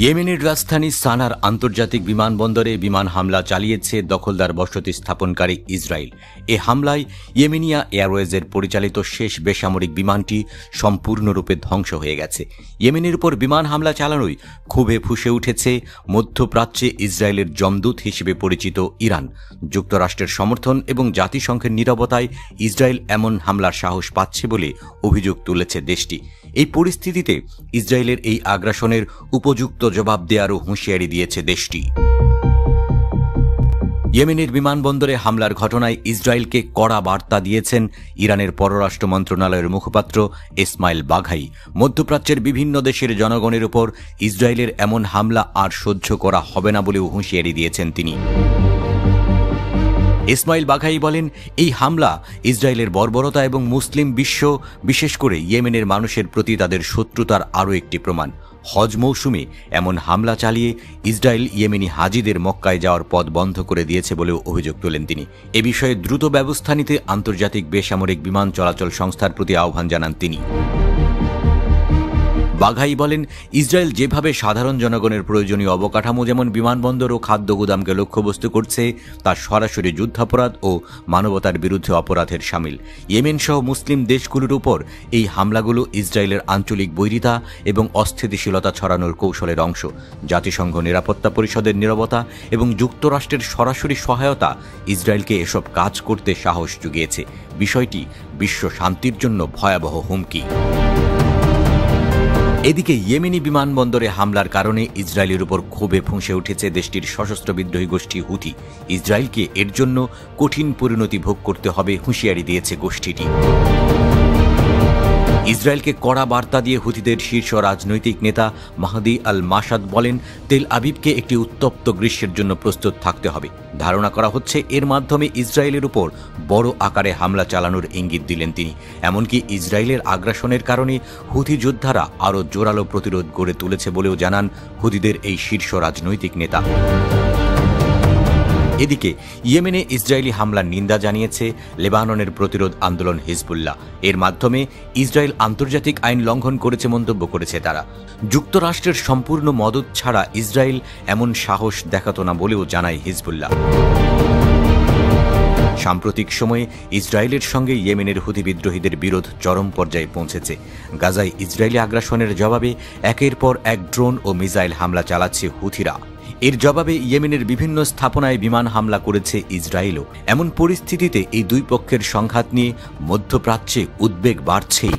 ইয়েমেনের রাজধানী সানার আন্তর্জাতিক বিমানবন্দরে বিমান হামলা চালিয়েছে দখলদার বসতি স্থাপনকারী ইসরায়েল। এ হামলায় ইয়েমেনিয়া এয়ারওয়েজের পরিচালিত শেষ বেসামরিক বিমানটি সম্পূর্ণরূপে ধ্বংস হয়ে গেছে। ইয়েমেনের উপর বিমান হামলা চালানোয় ক্ষোভে ফুঁসে উঠেছে মধ্যপ্রাচ্যে ইসরায়েলের যমদূত হিসেবে পরিচিত ইরান। যুক্তরাষ্ট্রের সমর্থন এবং জাতিসংঘের নীরবতায় ইসরায়েল এমন হামলার সাহস পাচ্ছে বলে অভিযোগ তুলেছে দেশটি। এই পরিস্থিতিতে ইসরায়েলের এই আগ্রাসনের উপযুক্ত জবাব দেওয়ারও হুঁশিয়ারি দিয়েছে দেশটি। ইয়েমেনের বিমানবন্দরে হামলার ঘটনায় ইসরায়েলকে কড়া বার্তা দিয়েছেন ইরানের পররাষ্ট্র মন্ত্রণালয়ের মুখপাত্র ইসমাইল বাঘাই। মধ্যপ্রাচ্যের বিভিন্ন দেশের জনগণের উপর ইসরায়েলের এমন হামলা আর সহ্য করা হবে না বলেও হুঁশিয়ারি দিয়েছেন তিনি। ইসমাইল বাঘাই বলেন, এই হামলা ইসরায়েলের বর্বরতা এবং মুসলিম বিশ্ব, বিশেষ করে ইয়েমেনের মানুষের প্রতি তাদের শত্রুতার আরও একটি প্রমাণ। হজ মৌসুমে এমন হামলা চালিয়ে ইসরায়েল ইয়েমেনি হাজিদের মক্কায় যাওয়ার পথ বন্ধ করে দিয়েছে বলেও অভিযোগ তোলেন তিনি। এ বিষয়ে দ্রুত ব্যবস্থা নিতে আন্তর্জাতিক বেসামরিক বিমান চলাচল সংস্থার প্রতি আহ্বান জানান তিনি। বাঘাই বলেন, ইসরায়েল যেভাবে সাধারণ জনগণের প্রয়োজনীয় অবকাঠামো যেমন বিমানবন্দর ও খাদ্য গুদামকে লক্ষ্যবস্তু করছে তা সরাসরি যুদ্ধাপরাধ ও মানবতার বিরুদ্ধে অপরাধের শামিল। ইয়েমেন সহ মুসলিম দেশগুলোর উপর এই হামলাগুলো ইসরায়েলের আঞ্চলিক বৈরিতা এবং অস্থিতিশীলতা ছড়ানোর কৌশলের অংশ। জাতিসংঘ নিরাপত্তা পরিষদের নীরবতা এবং যুক্তরাষ্ট্রের সরাসরি সহায়তা ইসরায়েলকে এসব কাজ করতে সাহস জুগিয়েছে। বিষয়টি বিশ্ব শান্তির জন্য ভয়াবহ হুমকি। এদিকে ইয়েমেনি বিমানবন্দরে হামলার কারণে ইসরায়েলের উপর ক্ষোভে ফুঁসে উঠেছে দেশটির সশস্ত্র বিদ্রোহী গোষ্ঠী হুথি। ইসরায়েলকে এর জন্য কঠিন পরিণতি ভোগ করতে হবে হুঁশিয়ারি দিয়েছে গোষ্ঠীটি। ইসরায়েলকে কড়া বার্তা দিয়ে হুথিদের শীর্ষ রাজনৈতিক নেতা মাহদি আল মাসাদ বলেন, তেল আবিবকে একটি উত্তপ্ত গ্রীষ্মের জন্য প্রস্তুত থাকতে হবে। ধারণা করা হচ্ছে এর মাধ্যমে ইসরায়েলের উপর বড় আকারে হামলা চালানোর ইঙ্গিত দিলেন তিনি। এমনকি ইসরায়েলের আগ্রাসনের কারণে হুথি যোদ্ধারা আরও জোরালো প্রতিরোধ গড়ে তুলেছে বলেও জানান হুথিদের এই শীর্ষ রাজনৈতিক নেতা। এদিকে ইয়েমেনে ইসরায়েলি হামলার নিন্দা জানিয়েছে লেবাননের প্রতিরোধ আন্দোলন হিজবুল্লাহ। এর মাধ্যমে ইসরায়েল আন্তর্জাতিক আইন লঙ্ঘন করেছে মন্তব্য করেছে তারা। যুক্তরাষ্ট্রের সম্পূর্ণ মদত ছাড়া ইসরায়েল এমন সাহস দেখাত না বলেও জানায় হিজবুল্লাহ। সাম্প্রতিক সময়ে ইসরায়েলের সঙ্গে ইয়েমেনের হুথি বিদ্রোহীদের বিরোধ চরম পর্যায়ে পৌঁছেছে। গাজায় ইসরায়েলি আগ্রাসনের জবাবে একের পর এক ড্রোন ও মিসাইল হামলা চালাচ্ছে হুথিরা। এর জবাবে ইয়েমেনের বিভিন্ন স্থাপনায় বিমান হামলা করেছে ইসরায়েলও। এমন পরিস্থিতিতে এই দুই পক্ষের সংঘাত নিয়ে মধ্যপ্রাচ্যে উদ্বেগ বাড়ছেই।